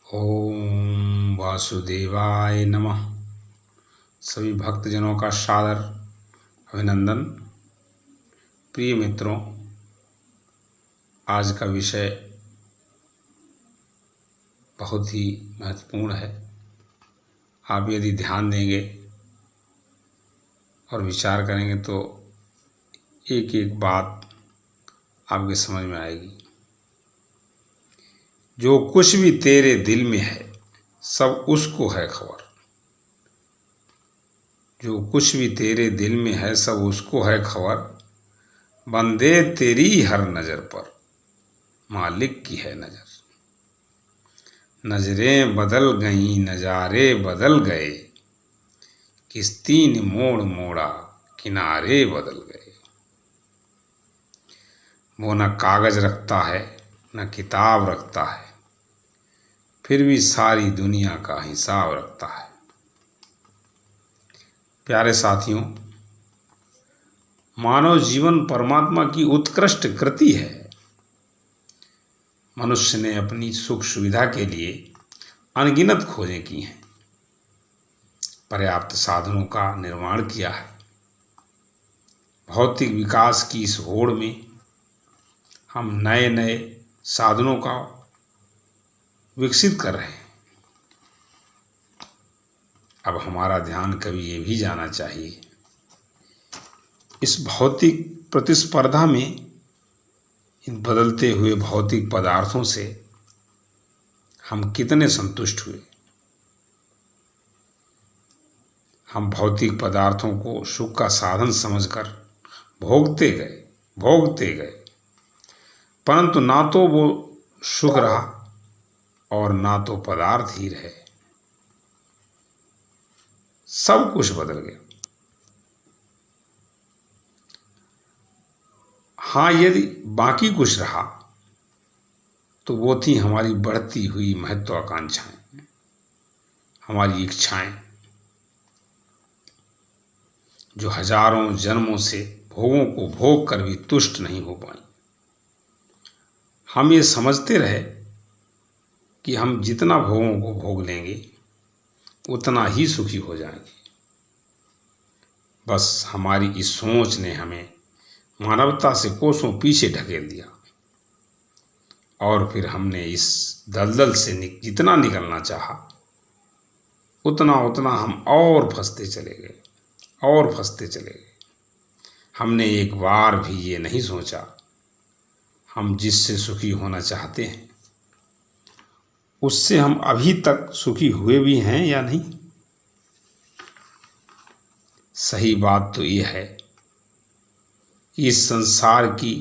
ओम वासुदेवाय नमः। सभी भक्तजनों का सादर अभिनंदन। प्रिय मित्रों, आज का विषय बहुत ही महत्वपूर्ण है। आप यदि ध्यान देंगे और विचार करेंगे तो एक एक बात आपके समझ में आएगी। जो कुछ भी तेरे दिल में है सब उसको है खबर। जो कुछ भी तेरे दिल में है सब उसको है खबर। बंदे तेरी हर नज़र पर मालिक की है नज़र। नजरें बदल गईं, नज़ारे बदल गए, किश्ती ने मोड़ मोड़ा, किनारे बदल गए। वो न कागज रखता है न किताब रखता है, फिर भी सारी दुनिया का हिसाब रखता है। प्यारे साथियों, मानव जीवन परमात्मा की उत्कृष्ट कृति है। मनुष्य ने अपनी सुख सुविधा के लिए अनगिनत खोजें की हैं, पर्याप्त साधनों का निर्माण किया है। भौतिक विकास की इस होड़ में हम नए नए साधनों का विकसित कर रहे हैं। अब हमारा ध्यान कभी ये भी जाना चाहिए, इस भौतिक प्रतिस्पर्धा में इन बदलते हुए भौतिक पदार्थों से हम कितने संतुष्ट हुए। हम भौतिक पदार्थों को सुख का साधन समझकर भोगते गए, परंतु ना तो वो सुख रहा और ना तो पदार्थ ही रहे। सब कुछ बदल गया। हाँ, यदि बाकी कुछ रहा तो वो थी हमारी बढ़ती हुई महत्वाकांक्षाएं, हमारी इच्छाएं, जो हजारों जन्मों से भोगों को भोग कर भी तुष्ट नहीं हो पाई। हम ये समझते रहे कि हम जितना भोगों को भोग लेंगे उतना ही सुखी हो जाएंगे। बस हमारी इस सोच ने हमें मानवता से कोसों पीछे ढकेल दिया और फिर हमने इस दलदल से जितना निकलना चाहा उतना हम और फंसते चले गए। हमने एक बार भी ये नहीं सोचा हम जिससे सुखी होना चाहते हैं उससे हम अभी तक सुखी हुए भी हैं या नहीं। सही बात तो ये है कि इस संसार की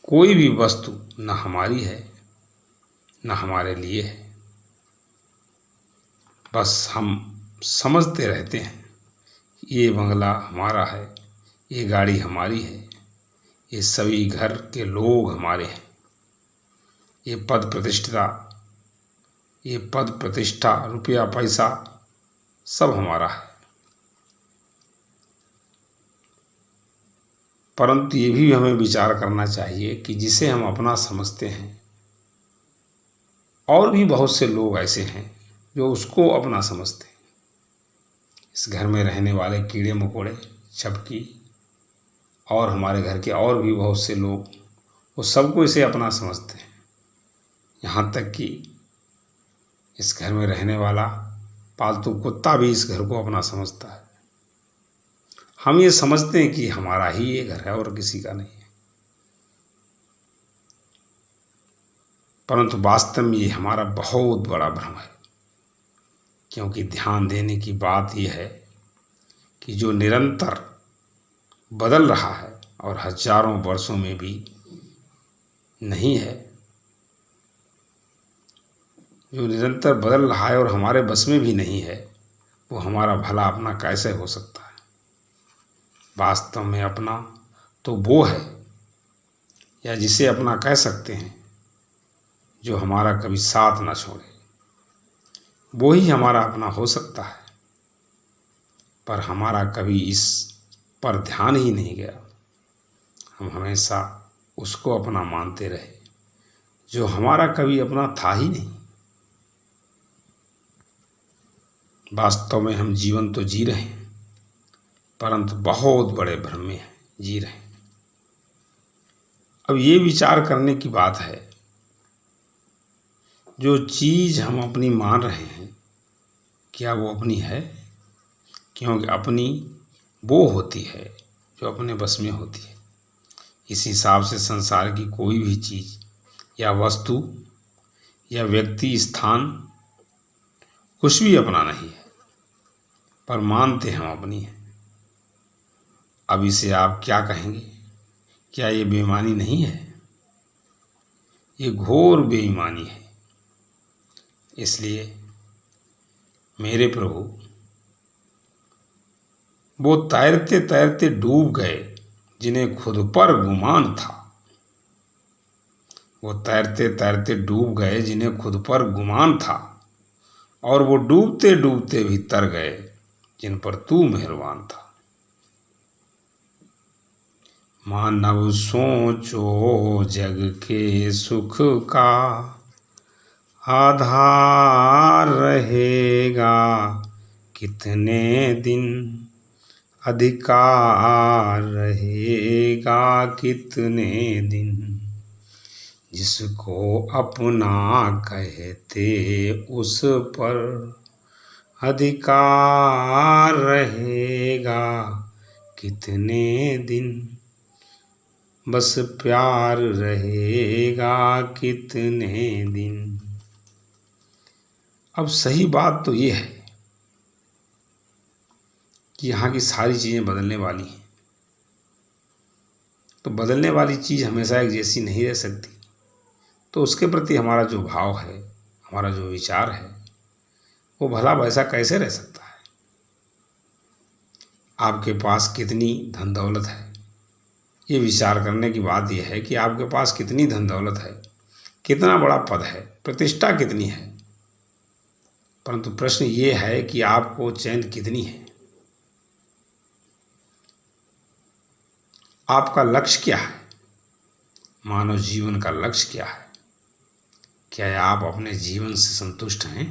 कोई भी वस्तु न हमारी है न हमारे लिए है। बस हम समझते रहते हैं ये बंगला हमारा है, ये गाड़ी हमारी है, ये सभी घर के लोग हमारे हैं, ये पद प्रतिष्ठा रुपया पैसा सब हमारा है। परंतु ये भी हमें विचार करना चाहिए कि जिसे हम अपना समझते हैं और भी बहुत से लोग ऐसे हैं जो उसको अपना समझते हैं। इस घर में रहने वाले कीड़े मकोड़े, छपकी और हमारे घर के और भी बहुत से लोग वो सबको इसे अपना समझते हैं। यहाँ तक कि इस घर में रहने वाला पालतू कुत्ता भी इस घर को अपना समझता है। हम ये समझते हैं कि हमारा ही ये घर है और किसी का नहीं है, परंतु वास्तव में ये हमारा बहुत बड़ा भ्रम है। क्योंकि ध्यान देने की बात यह है कि जो निरंतर बदल रहा है और हजारों वर्षों में भी नहीं है, जो निरंतर बदल रहा है और हमारे बस में भी नहीं है, वो हमारा भला अपना कैसे हो सकता है। वास्तव में अपना तो वो है, या जिसे अपना कह सकते हैं, जो हमारा कभी साथ ना छोड़े। वो ही हमारा अपना हो सकता है, पर हमारा कभी इस पर ध्यान ही नहीं गया। हम हमेशा उसको अपना मानते रहे जो हमारा कभी अपना था ही नहीं। वास्तव में हम जीवन तो जी रहे हैं, परंतु बहुत बड़े भ्रम में जी रहे हैं। अब ये विचार करने की बात है, जो चीज़ हम अपनी मान रहे हैं क्या वो अपनी है? क्योंकि अपनी वो होती है जो अपने बस में होती है। इस हिसाब से संसार की कोई भी चीज़ या वस्तु या व्यक्ति, स्थान कुछ भी अपना नहीं है, पर मानते हम अपनी है। अब इसे आप क्या कहेंगे? क्या ये बेईमानी नहीं है? ये घोर बेईमानी है। इसलिए मेरे प्रभु, वो तैरते तैरते डूब गए जिन्हें खुद पर गुमान था। वो तैरते तैरते डूब गए जिन्हें खुद पर गुमान था, और वो डूबते डूबते भी तर गए जिन पर तू मेहरबान था। मानव सोचो जग के सुख का आधार रहेगा कितने दिन, अधिकार रहेगा कितने दिन। जिसको अपना कहते उस पर अधिकार रहेगा कितने दिन, बस प्यार रहेगा कितने दिन। अब सही बात तो ये है कि यहाँ की सारी चीज़ें बदलने वाली हैं, तो बदलने वाली चीज़ हमेशा एक जैसी नहीं रह सकती। तो उसके प्रति हमारा जो भाव है, हमारा जो विचार है, वो भला वैसा कैसे रह सकता है? आपके पास कितनी धन दौलत है, ये विचार करने की बात यह है कि आपके पास कितनी धन दौलत है, कितना बड़ा पद है, प्रतिष्ठा कितनी है। परंतु प्रश्न ये है कि आपको चैन कितनी है? आपका लक्ष्य क्या है? मानव जीवन का लक्ष्य क्या है? क्या आप अपने जीवन से संतुष्ट हैं?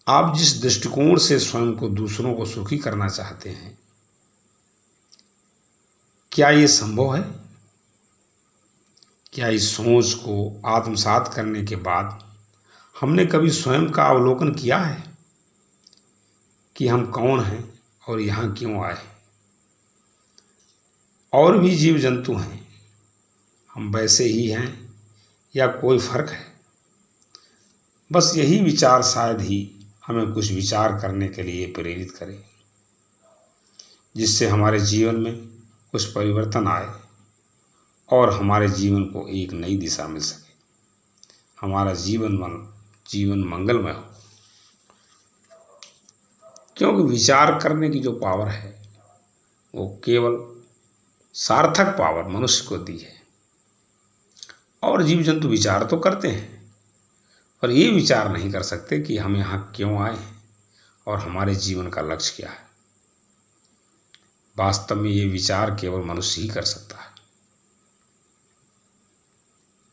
आप जिस दृष्टिकोण से स्वयं को, दूसरों को सुखी करना चाहते हैं, क्या ये संभव है? क्या इस सोच को आत्मसात करने के बाद हमने कभी स्वयं का अवलोकन किया है कि हम कौन हैं और यहाँ क्यों आए? और भी जीव जंतु हैं, हम वैसे ही हैं या कोई फर्क है? बस यही विचार शायद ही हमें कुछ विचार करने के लिए प्रेरित करे, जिससे हमारे जीवन में कुछ परिवर्तन आए और हमारे जीवन को एक नई दिशा मिल सके, हमारा जीवन मंगलमय हो। क्योंकि विचार करने की जो पावर है वो केवल सार्थक पावर मनुष्य को दी है। और जीव जंतु विचार तो करते हैं, पर ये विचार नहीं कर सकते कि हम यहाँ क्यों आए हैं और हमारे जीवन का लक्ष्य क्या है। वास्तव में ये विचार केवल मनुष्य ही कर सकता है।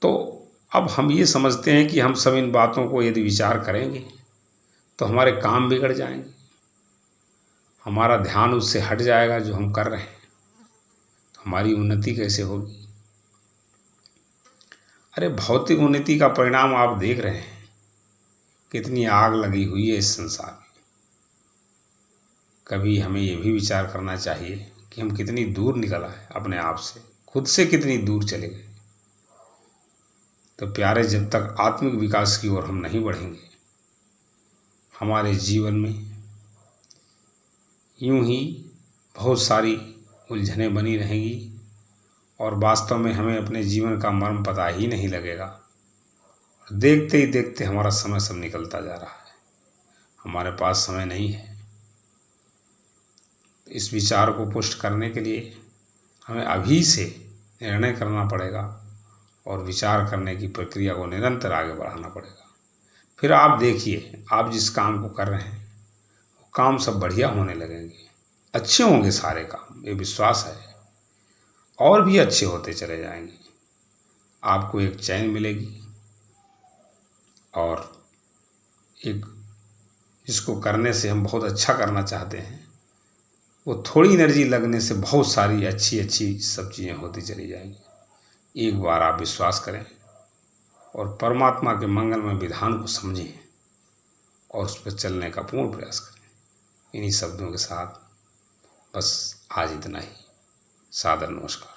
तो अब हम ये समझते हैं कि हम सब इन बातों को यदि विचार करेंगे तो हमारे काम बिगड़ जाएंगे, हमारा ध्यान उससे हट जाएगा जो हम कर रहे हैं, तो हमारी उन्नति कैसे होगी? अरे भौतिक उन्नति का परिणाम आप देख रहे हैं, कितनी आग लगी हुई है इस संसार में। कभी हमें ये भी विचार करना चाहिए कि हम कितनी दूर निकल आए अपने आप से, खुद से कितनी दूर चले गए। तो प्यारे, जब तक आत्मिक विकास की ओर हम नहीं बढ़ेंगे, हमारे जीवन में यूं ही बहुत सारी उलझनें बनी रहेंगी और वास्तव में हमें अपने जीवन का मर्म पता ही नहीं लगेगा। देखते ही देखते हमारा समय सब निकलता जा रहा है, हमारे पास समय नहीं है। इस विचार को पुष्ट करने के लिए हमें अभी से निर्णय करना पड़ेगा और विचार करने की प्रक्रिया को निरंतर आगे बढ़ाना पड़ेगा। फिर आप देखिए, आप जिस काम को कर रहे हैं वो काम सब बढ़िया होने लगेंगे, अच्छे होंगे सारे काम, ये विश्वास है, और भी अच्छे होते चले जाएंगे। आपको एक चैन मिलेगी और एक जिसको करने से हम बहुत अच्छा करना चाहते हैं, वो थोड़ी एनर्जी लगने से बहुत सारी अच्छी अच्छी सब चीज़ें होती चली जाएंगी। एक बार आप विश्वास करें और परमात्मा के मंगलमय विधान को समझें और उस पर चलने का पूर्ण प्रयास करें। इन्हीं शब्दों के साथ बस आज इतना ही। सादर नमस्कार।